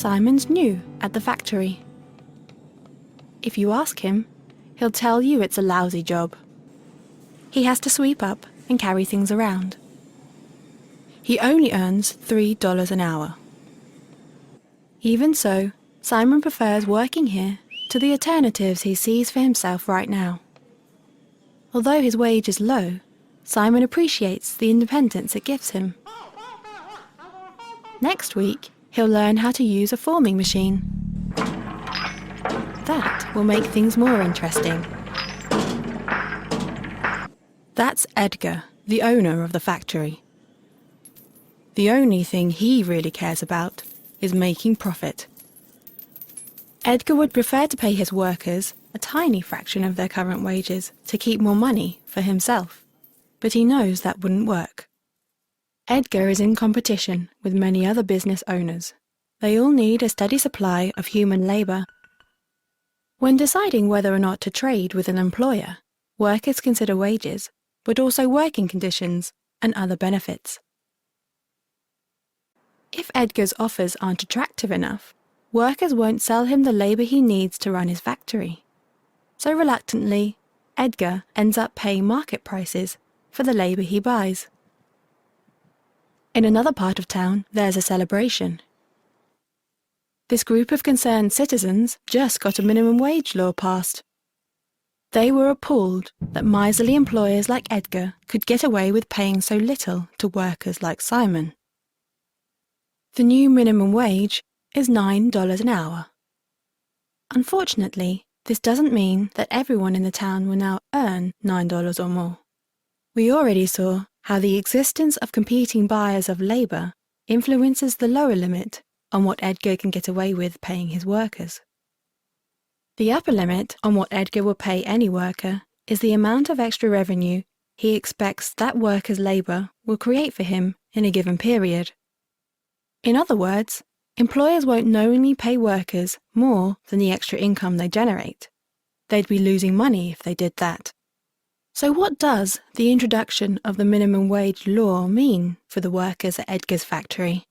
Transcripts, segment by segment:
Simon's new at the factory. If you ask him, he'll tell you it's a lousy job. He has to sweep up and carry things around. He only earns $3 an hour. Even so, Simon prefers working here to the alternatives he sees for himself right now. Although his wage is low, Simon appreciates the independence it gives him. Next week, he'll learn how to use a forming machine. That will make things more interesting. That's Έντγκαρ, the owner of the factory. The only thing he really cares about is making profit. Έντγκαρ would prefer to pay his workers a tiny fraction of their current wages to keep more money for himself, but he knows that wouldn't work. Έντγκαρ is in competition with many other business owners. They all need a steady supply of human labour. When deciding whether or not to trade with an employer, workers consider wages, but also working conditions and other benefits. If Έντγκαρ's offers aren't attractive enough, workers won't sell him the labour he needs to run his factory. So reluctantly, Έντγκαρ ends up paying market prices for the labour he buys. In another part of town, there's a celebration. This group of concerned citizens just got a minimum wage law passed. They were appalled that miserly employers like Έντγκαρ could get away with paying so little to workers like Simon. The new minimum wage is $9 an hour. Unfortunately, this doesn't mean that everyone in the town will now earn $9 or more. We already saw how the existence of competing buyers of labour influences the lower limit on what Έντγκαρ can get away with paying his workers. The upper limit on what Έντγκar will pay any worker is the amount of extra revenue he expects that worker's labour will create for him in a given period. In other words, employers won't knowingly pay workers more than the extra income they generate. They'd be losing money if they did that. So what does the introduction of the minimum wage law mean for the workers at Έντγκαρ's factory?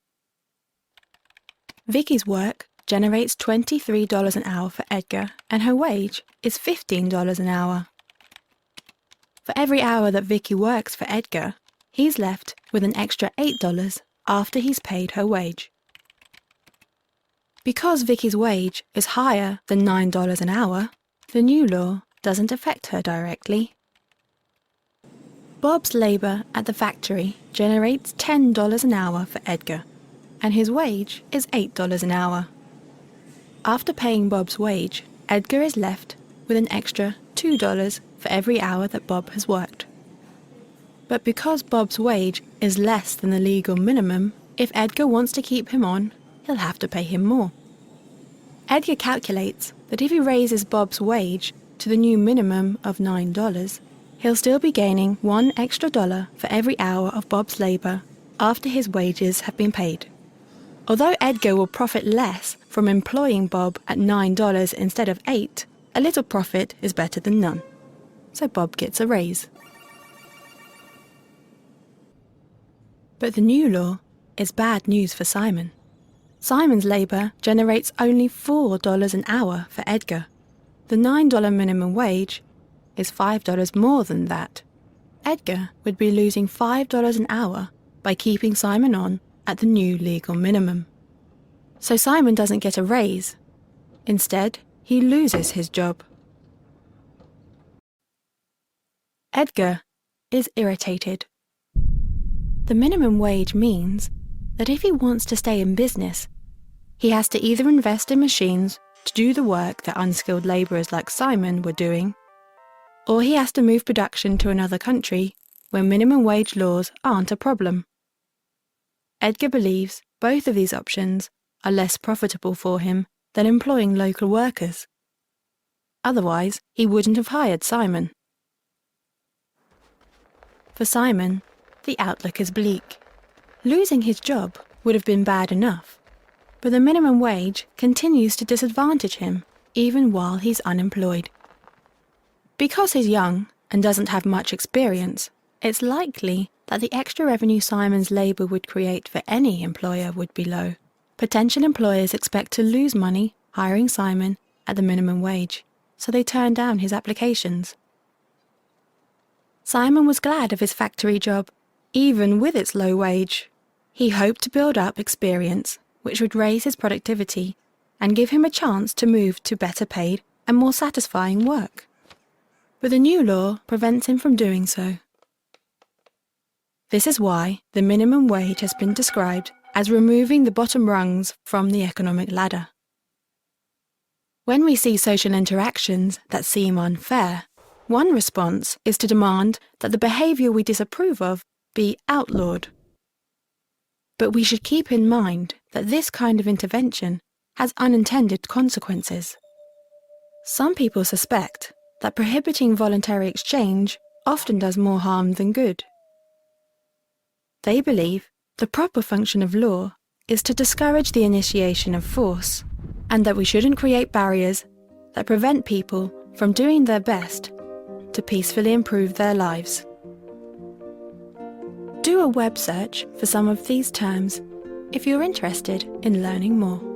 Vicky's work generates $23 an hour for Έντγκαρ, and her wage is $15 an hour. For every hour that Vicky works for Έντγκar, he's left with an extra $8 after he's paid her wage. Because Vicky's wage is higher than $9 an hour, the new law doesn't affect her directly. Bob's labour at the factory generates $10 an hour for Έντγκar, and his wage is $8 an hour. After paying Bob's wage, Έντγκar is left with an extra $2 for every hour that Bob has worked. But because Bob's wage is less than the legal minimum, if Έντγκar wants to keep him on, he'll have to pay him more. Έντγκar calculates that if he raises Bob's wage to the new minimum of $9, he'll still be gaining $1 extra for every hour of Bob's labour after his wages have been paid. Although Έντγκar will profit less from employing Bob at $9 instead of $8, a little profit is better than none. So Bob gets a raise. But the new law is bad news for Simon. Simon's labour generates only $4 an hour for Έντγκar. The $9 minimum wage is $5 more than that. Έντγκar would be losing $5 an hour by keeping Simon on at the new legal minimum. So Simon doesn't get a raise. Instead, he loses his job. Έντγκar is irritated. The minimum wage means that if he wants to stay in business, he has to either invest in machines to do the work that unskilled labourers like Simon were doing, or he has to move production to another country where minimum wage laws aren't a problem. Έντγκar believes both of these options are less profitable for him than employing local workers. Otherwise, he wouldn't have hired Simon. For Simon, the outlook is bleak. Losing his job would have been bad enough, but the minimum wage continues to disadvantage him even while he's unemployed. Because he's young and doesn't have much experience, it's likely that the extra revenue Simon's labour would create for any employer would be low. Potential employers expect to lose money hiring Simon at the minimum wage, so they turn down his applications. Simon was glad of his factory job, even with its low wage. He hoped to build up experience, which would raise his productivity and give him a chance to move to better paid and more satisfying work. But the new law prevents him from doing so. This is why the minimum wage has been described as removing the bottom rungs from the economic ladder. When we see social interactions that seem unfair, one response is to demand that the behaviour we disapprove of be outlawed. But we should keep in mind that this kind of intervention has unintended consequences. Some people suspect that prohibiting voluntary exchange often does more harm than good. They believe the proper function of law is to discourage the initiation of force, and that we shouldn't create barriers that prevent people from doing their best to peacefully improve their lives. Do a web search for some of these terms if you're interested in learning more.